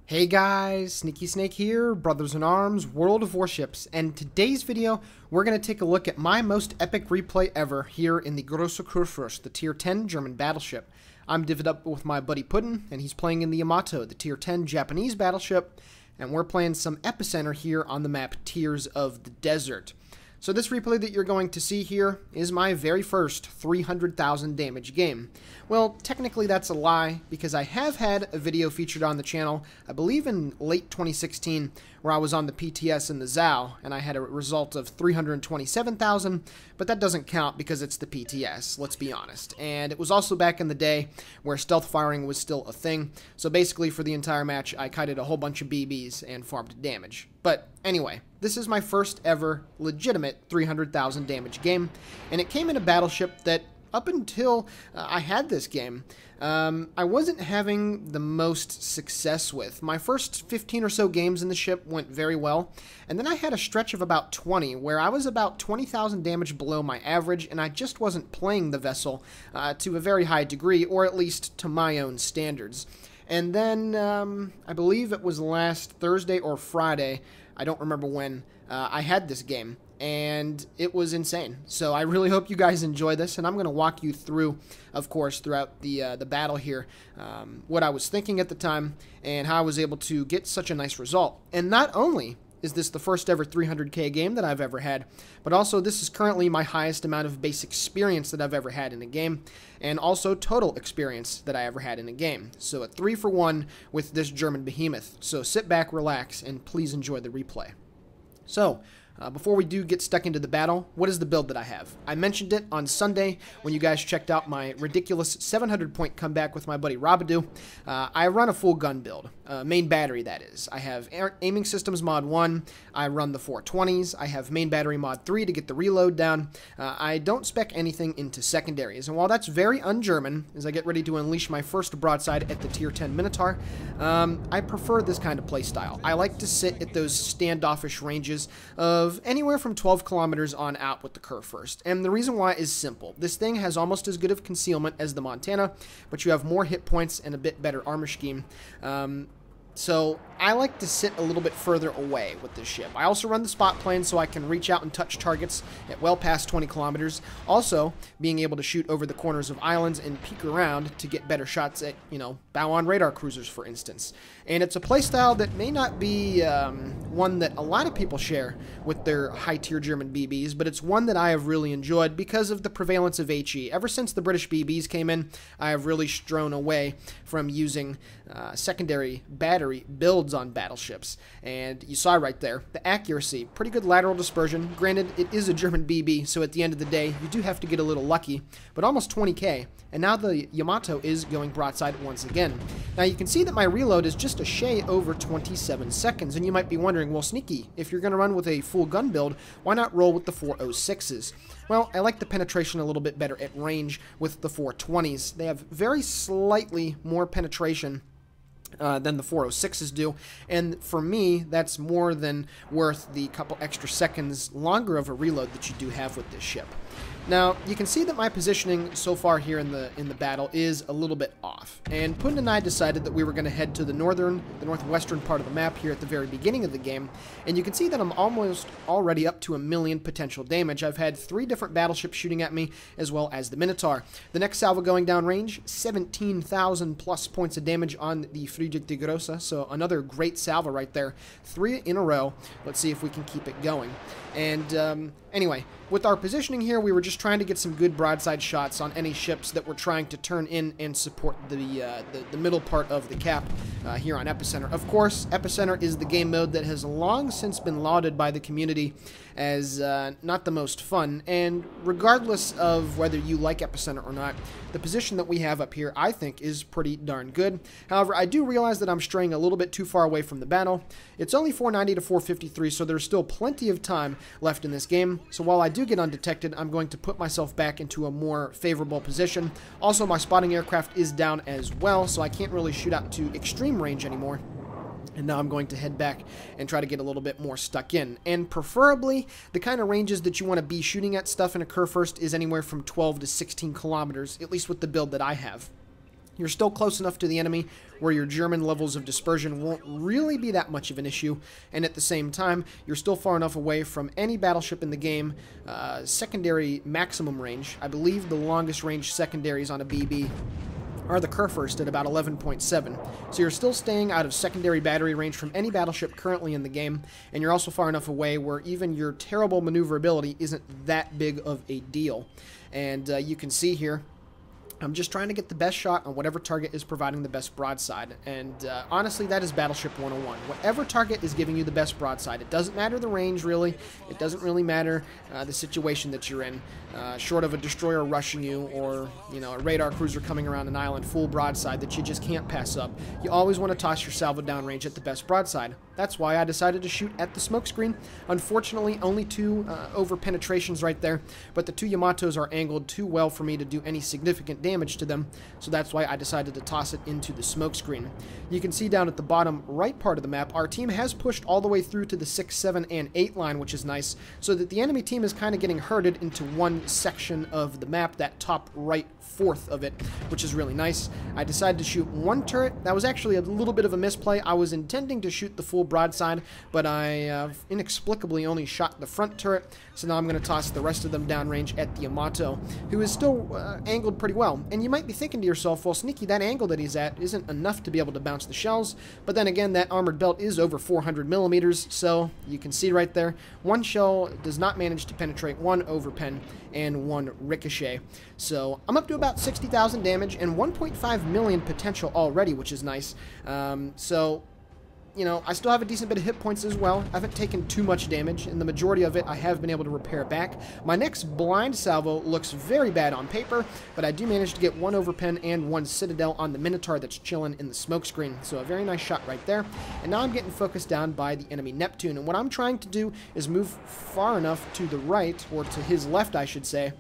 Hey guys, Sneaky Snake here, Brothers in Arms, World of Warships, and today's video we're going to take a look at my most epic replay ever here in the Große Kurfürst, the Tier 10 German battleship. I'm divvied up with my buddy Puddin, and he's playing in the Yamato, the Tier 10 Japanese battleship, and we're playing some Epicenter here on the map Tears of the Desert. So this replay that you're going to see here is my very first 300,000 damage game. Well, technically that's a lie, because I have had a video featured on the channel, I believe in late 2016, where I was on the PTS in the Zhao, and I had a result of 327,000, but that doesn't count because it's the PTS, let's be honest. And it was also back in the day where stealth firing was still a thing, so basically for the entire match I kited a whole bunch of BBs and farmed damage. But anyway, this is my first ever legitimate 300,000 damage game, and it came in a battleship that up until I had this game, I wasn't having the most success with. My first 15 or so games in the ship went very well, and then I had a stretch of about 20 where I was about 20,000 damage below my average, and I just wasn't playing the vessel to a very high degree, or at least to my own standards. And then, I believe it was last Thursday or Friday, I don't remember when, I had this game, and it was insane. So I really hope you guys enjoy this, and I'm going to walk you through, of course, throughout the battle here, what I was thinking at the time, and how I was able to get such a nice result. And not only is this the first ever 300k game that I've ever had, but also this is currently my highest amount of base experience that I've ever had in a game, and also total experience that I ever had in a game. So a 3-for-1 with this German behemoth. So sit back, relax, and please enjoy the replay. So, before we do get stuck into the battle, what is the build that I have? I mentioned it on Sunday when you guys checked out my ridiculous 700-point comeback with my buddy Robadoo. I run a full gun build, main battery that is. I have aiming systems mod 1, I run the 420s, I have main battery mod 3 to get the reload down. I don't spec anything into secondaries, and while that's very un-German, as I get ready to unleash my first broadside at the Tier 10 Minotaur, I prefer this kind of playstyle. I like to sit at those standoffish ranges of anywhere from 12 kilometers on out with the Kurfürst. And the reason why is simple. This thing has almost as good of concealment as the Montana, but you have more hit points and a bit better armor scheme. So I like to sit a little bit further away with this ship. I also run the spot plane so I can reach out and touch targets at well past 20 kilometers. Also, being able to shoot over the corners of islands and peek around to get better shots at, bow-on radar cruisers, for instance. And it's a playstyle that may not be one that a lot of people share with their high-tier German BBs, but it's one that I have really enjoyed because of the prevalence of HE. Ever since the British BBs came in, I have really strown away from using secondary battery builds on battleships. And you saw right there, the accuracy, pretty good lateral dispersion. Granted, it is a German BB, so at the end of the day, you do have to get a little lucky, but almost 20k. And now the Yamato is going broadside once again. Now you can see that my reload is just a shade over 27 seconds, and you might be wondering, well, Sneaky, if you're going to run with a full gun build, why not roll with the 406s? Well, I like the penetration a little bit better at range with the 420s. They have very slightly more penetration than the 406s do, and for me that's more than worth the couple extra seconds longer of a reload that you do have with this ship. Now, you can see that my positioning so far here in the battle is a little bit off, and Puddin and I decided that we were going to head to the northwestern part of the map here at the very beginning of the game, and you can see that I'm almost already up to 1 million potential damage. I've had 3 different battleships shooting at me, as well as the Minotaur. The next salvo going down range, 17,000 plus points of damage on the Friedrich die Große, so another great salvo right there. 3 in a row. Let's see if we can keep it going. And anyway, with our positioning here, we were just trying to get some good broadside shots on any ships that were trying to turn in and support the middle part of the cap here on Epicenter. Of course, Epicenter is the game mode that has long since been lauded by the community as not the most fun, and regardless of whether you like Epicenter or not, the position that we have up here, I think, is pretty darn good. However, I do realize that I'm straying a little bit too far away from the battle. It's only 490 to 453, so there's still plenty of time left in this game. So while I do get undetected, I'm going to put myself back into a more favorable position. Also, my spotting aircraft is down as well, so I can't really shoot out to extreme range anymore. And now I'm going to head back and try to get a little bit more stuck in. And preferably, the kind of ranges that you want to be shooting at stuff in a Kurfürst is anywhere from 12 to 16 kilometers, at least with the build that I have. You're still close enough to the enemy where your German levels of dispersion won't really be that much of an issue, and at the same time, you're still far enough away from any battleship in the game. Secondary maximum range, I believe the longest range secondaries on a BB are the Kurfürst at about 11.7. So you're still staying out of secondary battery range from any battleship currently in the game, and you're also far enough away where even your terrible maneuverability isn't that big of a deal. And you can see here, I'm just trying to get the best shot on whatever target is providing the best broadside. And honestly, that is Battleship 101. Whatever target is giving you the best broadside. It doesn't matter the range, really. It doesn't really matter the situation that you're in. Short of a destroyer rushing you or, you know, a radar cruiser coming around an island full broadside that you just can't pass up. You always want to toss your salvo downrange at the best broadside. That's why I decided to shoot at the smokescreen. Unfortunately, only 2 over penetrations right there, but the 2 Yamatos are angled too well for me to do any significant damage to them, so that's why I decided to toss it into the smokescreen. You can see down at the bottom right part of the map, our team has pushed all the way through to the 6, 7, and 8 line, which is nice, so that the enemy team is kind of getting herded into one section of the map, that top right fourth of it, which is really nice. I decided to shoot 1 turret. That was actually a little bit of a misplay. I was intending to shoot the full broadside, but I inexplicably only shot the front turret, so now I'm going to toss the rest of them downrange at the Yamato, who is still angled pretty well. And you might be thinking to yourself, well, Sneaky, that angle that he's at isn't enough to be able to bounce the shells, but then again, that armored belt is over 400 millimeters, so you can see right there, 1 shell does not manage to penetrate 1 overpen and 1 ricochet. So I'm up to about 60,000 damage and 1.5 million potential already, which is nice. So, you know, I still have a decent bit of hit points as well. I haven't taken too much damage, and the majority of it I have been able to repair back. My next blind salvo looks very bad on paper, but I do manage to get 1 overpen and 1 citadel on the Minotaur that's chilling in the smokescreen. So a very nice shot right there. And now I'm getting focused down by the enemy Neptune, and what I'm trying to do is move far enough to the right, or to his left, I should say,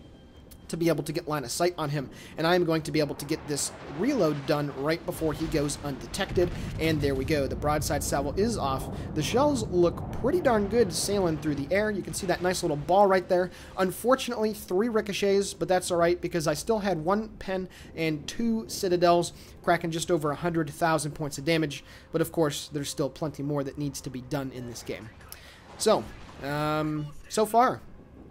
to be able to get line of sight on him, and I am going to be able to get this reload done right before he goes undetected, and there we go. The broadside salvo is off. The shells look pretty darn good sailing through the air. You can see that nice little ball right there. Unfortunately, 3 ricochets, but that's alright because I still had 1 pen and 2 citadels, cracking just over 100,000 points of damage, but of course, there's still plenty more that needs to be done in this game. So, so far,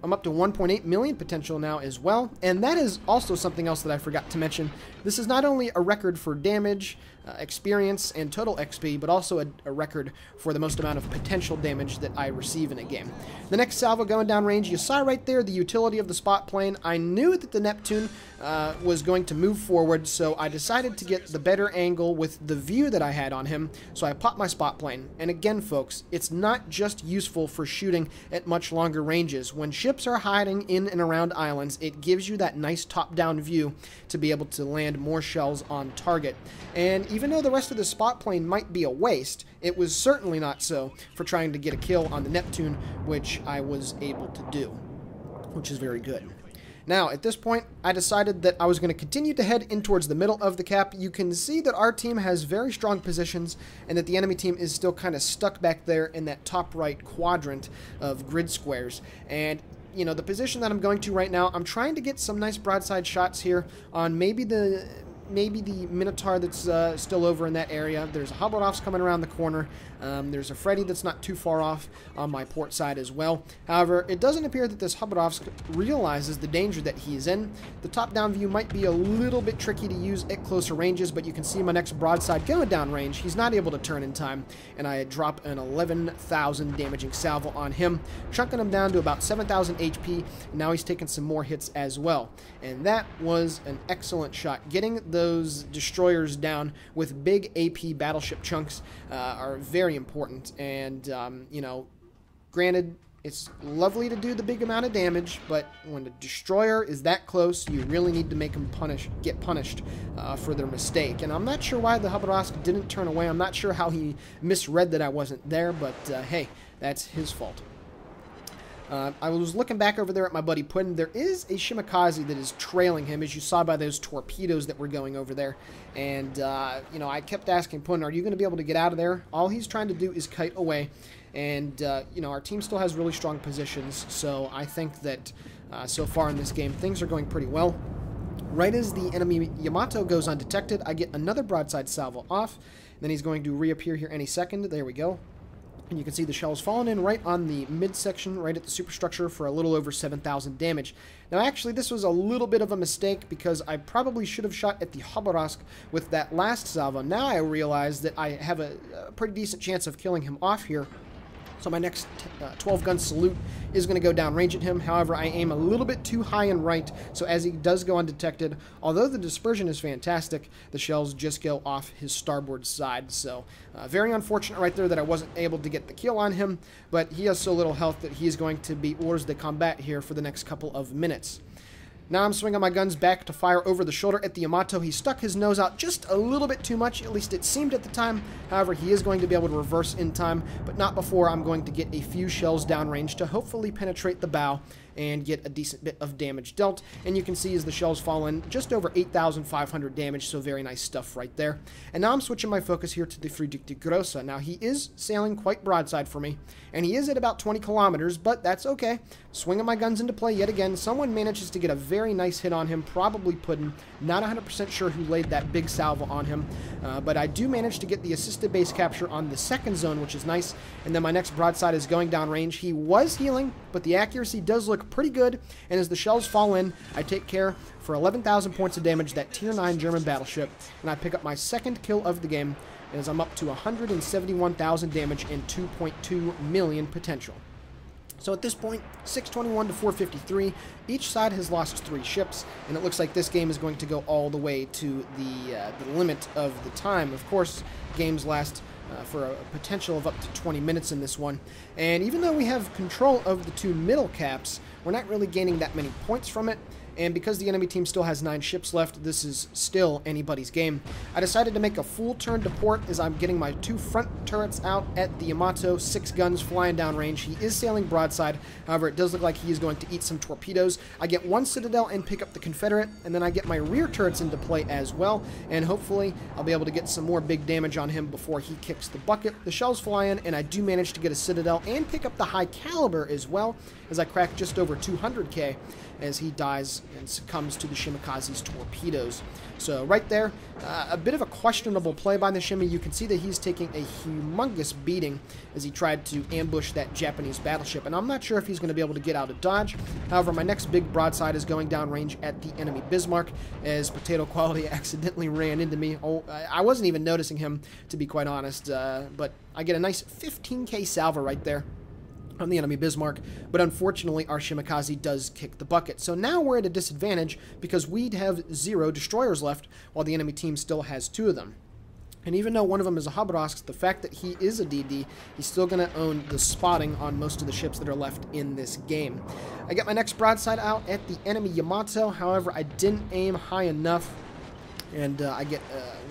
I'm up to 1.8 million potential now as well, and that is also something else that I forgot to mention. This is not only a record for damage, experience, and total XP, but also a record for the most amount of potential damage that I receive in a game. The next salvo going down range, you saw right there the utility of the spot plane. I knew that the Neptune was going to move forward, so I decided to get the better angle with the view that I had on him, so I popped my spot plane. And again, folks, it's not just useful for shooting at much longer ranges. When ships are hiding in and around islands, it gives you that nice top-down view to be able to land more shells on target. And even though the rest of the spot plane might be a waste, it was certainly not so for trying to get a kill on the Neptune, which I was able to do, which is very good. Now, at this point, I decided that I was going to continue to head in towards the middle of the cap. You can see that our team has very strong positions and that the enemy team is still kind of stuck back there in that top right quadrant of grid squares. And you know, the position that I'm going to right now, I'm trying to get some nice broadside shots here on maybe the Minotaur that's still over in that area. There's a Hubbardoff's coming around the corner. There's a Freddy that's not too far off on my port side as well. However, it doesn't appear that this Hubbardoff's realizes the danger that he is in. The top-down view might be a little bit tricky to use at closer ranges, but you can see my next broadside going down range. He's not able to turn in time, and I drop an 11,000 damaging salvo on him, chunking him down to about 7,000 HP, and now he's taking some more hits as well. And that was an excellent shot. Getting those destroyers down with big AP battleship chunks are very important, and you know, granted, it's lovely to do the big amount of damage, but when the destroyer is that close, you really need to make them get punished for their mistake. And I'm not sure why the Hubbardoff didn't turn away. I'm not sure how he misread that I wasn't there, but hey, that's his fault. I was looking back over there at my buddy Puddin. There is a Shimakaze that is trailing him, as you saw by those torpedoes that were going over there. And, you know, I kept asking Puddin, are you going to be able to get out of there? All he's trying to do is kite away. And, you know, our team still has really strong positions. So I think that so far in this game, things are going pretty well. Right as the enemy Yamato goes undetected, I get another broadside salvo off. Then he's going to reappear here any second. There we go. And you can see the shells falling in right on the midsection, right at the superstructure for a little over 7,000 damage. Now, actually, this was a little bit of a mistake because I probably should have shot at the Khabarovsk with that last salvo. Now I realize that I have a pretty decent chance of killing him off here. So my next 12-gun salute is going to go downrange at him. However, I aim a little bit too high and right, so as he does go undetected, although the dispersion is fantastic, the shells just go off his starboard side. So very unfortunate right there that I wasn't able to get the kill on him, but he has so little health that he is going to be hors de combat here for the next couple of minutes. Now I'm swinging my guns back to fire over the shoulder at the Yamato. He stuck his nose out just a little bit too much, at least it seemed at the time. However, he is going to be able to reverse in time, but not before I'm going to get a few shells downrange to hopefully penetrate the bow and get a decent bit of damage dealt. And you can see as the shells fall in, just over 8,500 damage, so very nice stuff right there. And now I'm switching my focus here to the Friedrich die Grosse. Now he is sailing quite broadside for me, and he is at about 20 kilometers, but that's okay. Swinging my guns into play yet again. Someone manages to get a very nice hit on him, probably Puddin. Not 100% sure who laid that big salvo on him, but I do manage to get the assisted base capture on the second zone, which is nice. And then my next broadside is going downrange. He was healing, but the accuracy does look pretty good, and as the shells fall in, I take care for 11,000 points of damage, that tier 9 German battleship, and I pick up my second kill of the game, as I'm up to 171,000 damage and 2.2 million potential. So at this point, 621 to 453, each side has lost 3 ships, and it looks like this game is going to go all the way to the limit of the time. Of course, games last for a potential of up to 20 minutes in this one. And even though we have control of the 2 middle caps, we're not really gaining that many points from it. And because the enemy team still has 9 ships left, this is still anybody's game. I decided to make a full turn to port as I'm getting my 2 front turrets out at the Yamato, 6 guns flying downrange. He is sailing broadside, however, it does look like he is going to eat some torpedoes. I get 1 citadel and pick up the Confederate, and then I get my rear turrets into play as well, and hopefully I'll be able to get some more big damage on him before he kicks the bucket. The shells fly in, and I do manage to get a citadel and pick up the high caliber as well, as I crack just over 200k as he dies and succumbs to the Shimikaze's torpedoes. So right there, a bit of a questionable play by the Shimi. You can see that he's taking a humongous beating as he tried to ambush that Japanese battleship, and I'm not sure if he's going to be able to get out of dodge. However, my next big broadside is going downrange at the enemy Bismarck as Potato Quality accidentally ran into me. Oh, I wasn't even noticing him, to be quite honest, but I get a nice 15k salvo right there on the enemy Bismarck, but unfortunately our Shimikaze does kick the bucket. So now we're at a disadvantage because we'd have 0 destroyers left while the enemy team still has 2 of them. And even though one of them is a Khabarovsk, the fact that he is a DD, he's still going to own the spotting on most of the ships that are left in this game. I get my next broadside out at the enemy Yamato, however I didn't aim high enough, and I get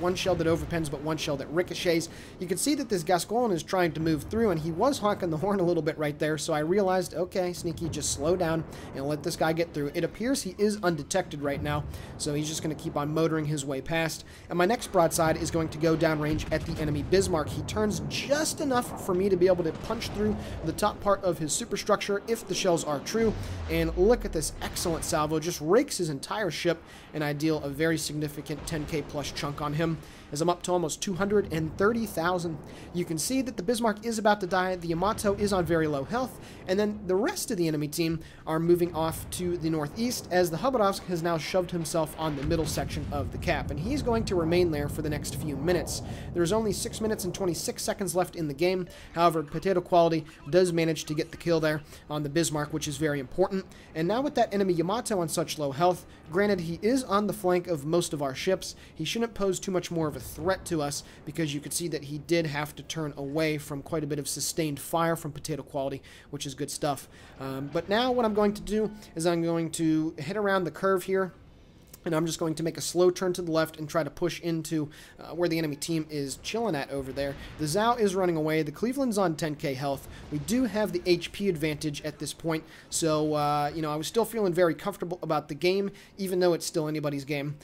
1 shell that overpins, but 1 shell that ricochets. You can see that this Gascon is trying to move through, and he was honking the horn a little bit right there, so I realized, okay, Sneaky, just slow down and let this guy get through. It appears he is undetected right now, so he's just going to keep on motoring his way past. And my next broadside is going to go downrange at the enemy Bismarck. He turns just enough for me to be able to punch through the top part of his superstructure if the shells are true. And look at this excellent salvo, just rakes his entire ship, and I deal a very significant 10k plus chunk on him as I'm up to almost 230,000. You can see that the Bismarck is about to die, the Yamato is on very low health, and then the rest of the enemy team are moving off to the northeast as the Khabarovsk has now shoved himself on the middle section of the cap, and he's going to remain there for the next few minutes. There's only 6 minutes and 26 seconds left in the game. However, Potato Quality does manage to get the kill there on the Bismarck, which is very important. And now with that enemy Yamato on such low health, granted he is on the flank of most of our ships, he shouldn't pose too much more of a threat to us because you could see that he did have to turn away from quite a bit of sustained fire from Potato Quality, which is good stuff. But now what I'm going to do is I'm going to head around the curve here, and I'm just going to make a slow turn to the left and try to push into where the enemy team is chilling at over there. The Zhao is running away. The Cleveland's on 10k health. We do have the HP advantage at this point, so, you know, I was still feeling very comfortable about the game, even though it's still anybody's game.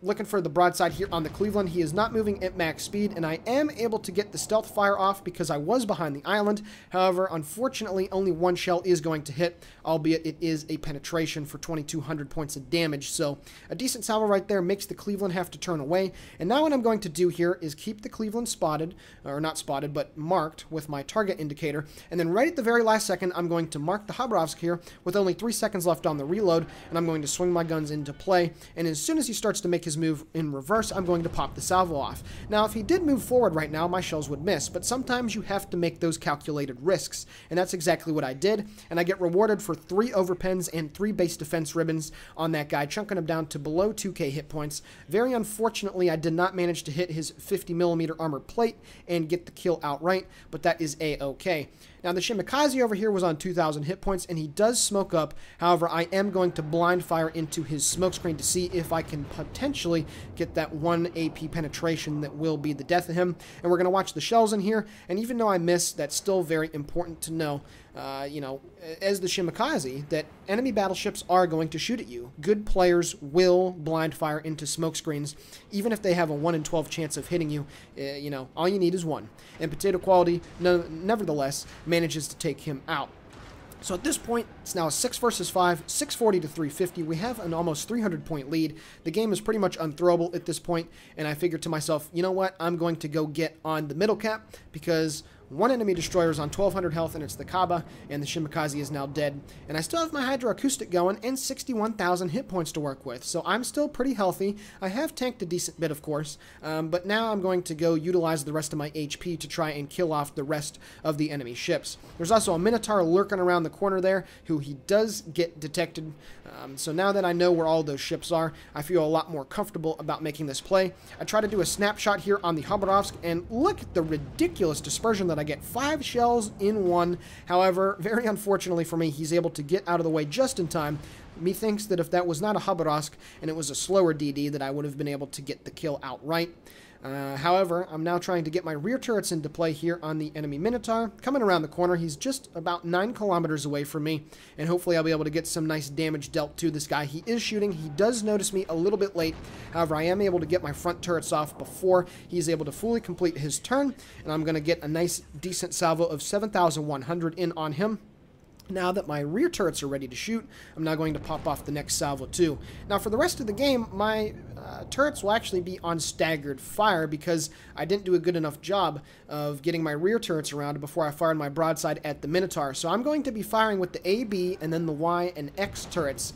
looking for the broadside here on the Cleveland. He is not moving at max speed, and I am able to get the stealth fire off because I was behind the island. However, unfortunately, only one shell is going to hit, albeit it is a penetration for 2,200 points of damage. So a decent salvo right there makes the Cleveland have to turn away. And now what I'm going to do here is keep the Cleveland spotted, or not spotted, but marked with my target indicator. And then right at the very last second, I'm going to mark the Khabarovsk here with only 3 seconds left on the reload, and I'm going to swing my guns into play. And as soon as he starts to make his move in reverse, I'm going to pop the salvo off. Now, if he did move forward right now, my shells would miss, but sometimes you have to make those calculated risks, and that's exactly what I did, and I get rewarded for 3 overpens and 3 base defense ribbons on that guy, chunking him down to below 2k hit points. Very unfortunately, I did not manage to hit his 50mm armor plate and get the kill outright, but that is a-okay. Now, the Shimakaze over here was on 2,000 hit points, and he does smoke up. However, I am going to blind fire into his smoke screen to see if I can potentially get that 1 AP penetration that will be the death of him. And we're going to watch the shells in here, and even though I miss, that's still very important to know, you know, as the Shimakaze, that enemy battleships are going to shoot at you. Good players will blind fire into smoke screens, even if they have a 1 in 12 chance of hitting you. You know, all you need is 1. And Potato Quality, nevertheless, manages to take him out. So at this point, it's now a 6 versus 5, 640 to 350. We have an almost 300-point lead. The game is pretty much unthrowable at this point, and I figured to myself, you know what, I'm going to go get on the middle cap, because 1 enemy destroyer is on 1,200 health, and it's the Kaba, and the Shimakaze is now dead. And I still have my hydroacoustic going, and 61,000 hit points to work with, so I'm still pretty healthy. I have tanked a decent bit, of course, but now I'm going to go utilize the rest of my HP to try and kill off the rest of the enemy ships. There's also a Minotaur lurking around the corner there, who he does get detected, so now that I know where all those ships are, I feel a lot more comfortable about making this play. I try to do a snapshot here on the Khabarovsk, and look at the ridiculous dispersion that I get. 5 shells in 1. However, very unfortunately for me, he's able to get out of the way just in time. Methinks that if that was not a Khabarovsk and it was a slower DD, that I would have been able to get the kill outright. However, I'm now trying to get my rear turrets into play here on the enemy Minotaur. Coming around the corner, he's just about 9 kilometers away from me, and hopefully I'll be able to get some nice damage dealt to this guy. He is shooting. He does notice me a little bit late. However, I am able to get my front turrets off before he's able to fully complete his turn, and I'm going to get a nice, decent salvo of 7,100 in on him. Now that my rear turrets are ready to shoot, I'm now going to pop off the next salvo too. Now for the rest of the game, my turrets will actually be on staggered fire because I didn't do a good enough job of getting my rear turrets around before I fired my broadside at the Minotaur. So I'm going to be firing with the A, B, and then the Y and X turrets.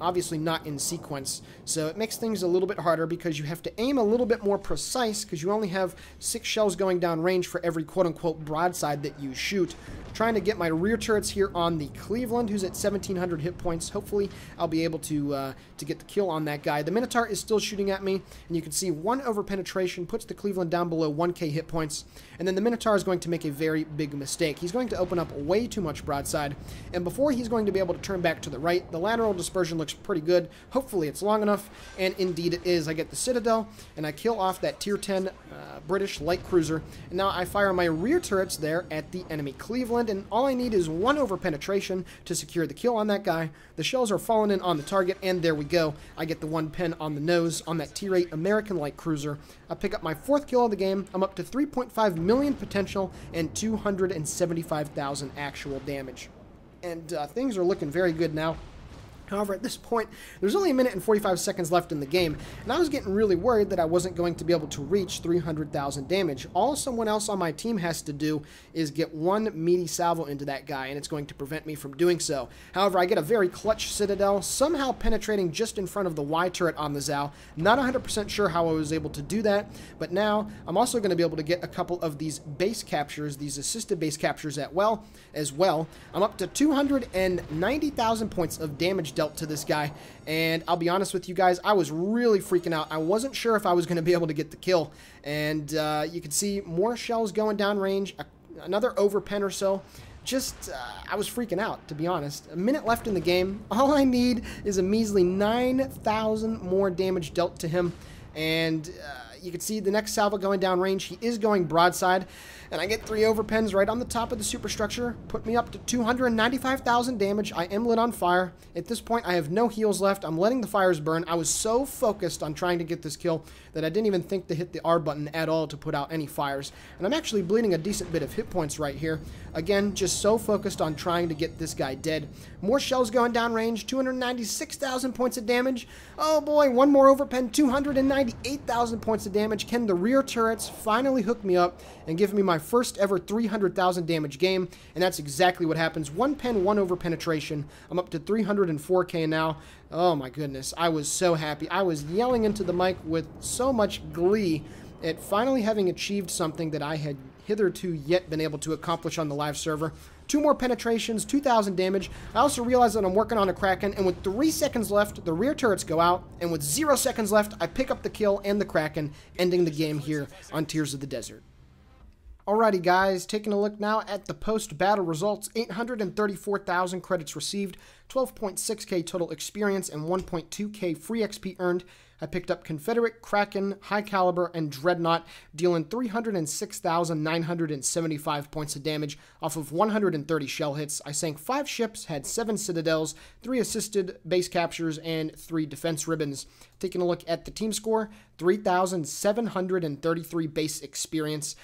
Obviously not in sequence, so it makes things a little bit harder because you have to aim a little bit more precise because you only have 6 shells going down range for every quote-unquote broadside that you shoot. Trying to get my rear turrets here on the Cleveland, who's at 1,700 hit points. Hopefully, I'll be able to get the kill on that guy. The Minotaur is still shooting at me, and you can see 1 over penetration puts the Cleveland down below 1k hit points, and then the Minotaur is going to make a very big mistake. He's going to open up way too much broadside, and before he's going to be able to turn back to the right, the lateral dispersion looks pretty good. Hopefully, it's long enough, and indeed it is. I get the Citadel, and I kill off that tier 10 British light cruiser, and now I fire my rear turrets there at the enemy Cleveland, and all I need is 1 over penetration to secure the kill on that guy. The shells are falling in on the target, and there we go. I get the 1 pen on the nose on that tier 8 American light cruiser. I pick up my 4th kill of the game. I'm up to 3.5 million potential and 275,000 actual damage. And things are looking very good now. However, at this point, there's only 1 minute and 45 seconds left in the game, and I was getting really worried that I wasn't going to be able to reach 300,000 damage. All someone else on my team has to do is get 1 meaty salvo into that guy, and it's going to prevent me from doing so. However, I get a very clutch Citadel, somehow penetrating just in front of the Y turret on the Zao. Not 100% sure how I was able to do that, but now I'm also going to be able to get a couple of these base captures, these assisted base captures as well. I'm up to 290,000 points of damage dealt to this guy, and I'll be honest with you guys, I was really freaking out. I wasn't sure if I was going to be able to get the kill, and you can see more shells going down range, another overpen or so. Just, I was freaking out, to be honest. 1 minute left in the game. All I need is a measly 9,000 more damage dealt to him, and you can see the next salvo going down range. He is going broadside, and I get 3 overpens right on the top of the superstructure, put me up to 295,000 damage. I am lit on fire. At this point, I have no heals left. I'm letting the fires burn. I was so focused on trying to get this kill that I didn't even think to hit the R button at all to put out any fires. And I'm actually bleeding a decent bit of hit points right here. Again, just so focused on trying to get this guy dead. More shells going down range, 296,000 points of damage. Oh boy, one more overpen, 298,000 points of damage. Can the rear turrets finally hook me up and give me my first ever 300,000 damage game? And that's exactly what happens. 1 pen, 1 over penetration. I'm up to 304k now. Oh my goodness, I was so happy. I was yelling into the mic with so much glee at finally having achieved something that I had hitherto yet been able to accomplish on the live server. 2 more penetrations, 2,000 damage. I also realized that I'm working on a Kraken, and with 3 seconds left, the rear turrets go out, and with 0 seconds left, I pick up the kill and the Kraken, ending the game here on Tears of the Desert. Alrighty guys, taking a look now at the post-battle results. 834,000 credits received, 12.6k total experience, and 1.2k free XP earned. I picked up Confederate, Kraken, High Caliber, and Dreadnought, dealing 306,975 points of damage off of 130 shell hits. I sank 5 ships, had 7 citadels, 3 assisted base captures, and 3 defense ribbons. Taking a look at the team score, 3,733 base experience.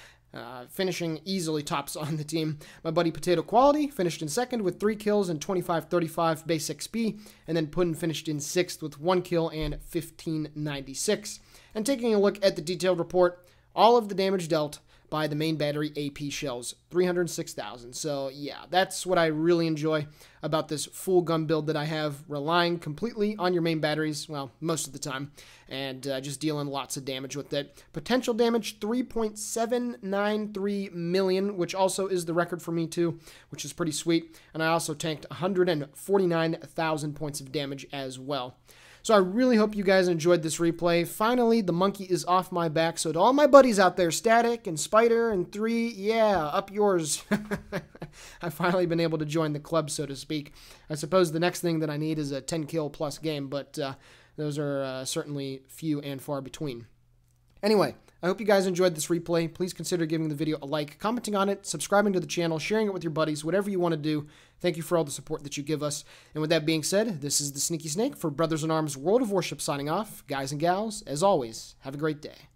Finishing easily tops on the team. My buddy Potato Quality finished in 2nd with 3 kills and 2535 base XP, and then Puddin finished in 6th with 1 kill and 1596. And taking a look at the detailed report, all of the damage dealt by the main battery AP shells, 306,000. So yeah, that's what I really enjoy about this full gun build that I have, relying completely on your main batteries, well, most of the time, and just dealing lots of damage with it. Potential damage, 3.793 million, which also is the record for me too, which is pretty sweet. And I also tanked 149,000 points of damage as well. So I really hope you guys enjoyed this replay. Finally, the monkey is off my back. So to all my buddies out there, Static and Spider and 3, yeah, up yours. I've finally been able to join the club, so to speak. I suppose the next thing that I need is a 10 kill plus game, but those are certainly few and far between. Anyway, I hope you guys enjoyed this replay. Please consider giving the video a like, commenting on it, subscribing to the channel, sharing it with your buddies, whatever you want to do. Thank you for all the support that you give us. And with that being said, this is the Sneaky Snake for Brothers in Arms World of Warships signing off. Guys and gals, as always, have a great day.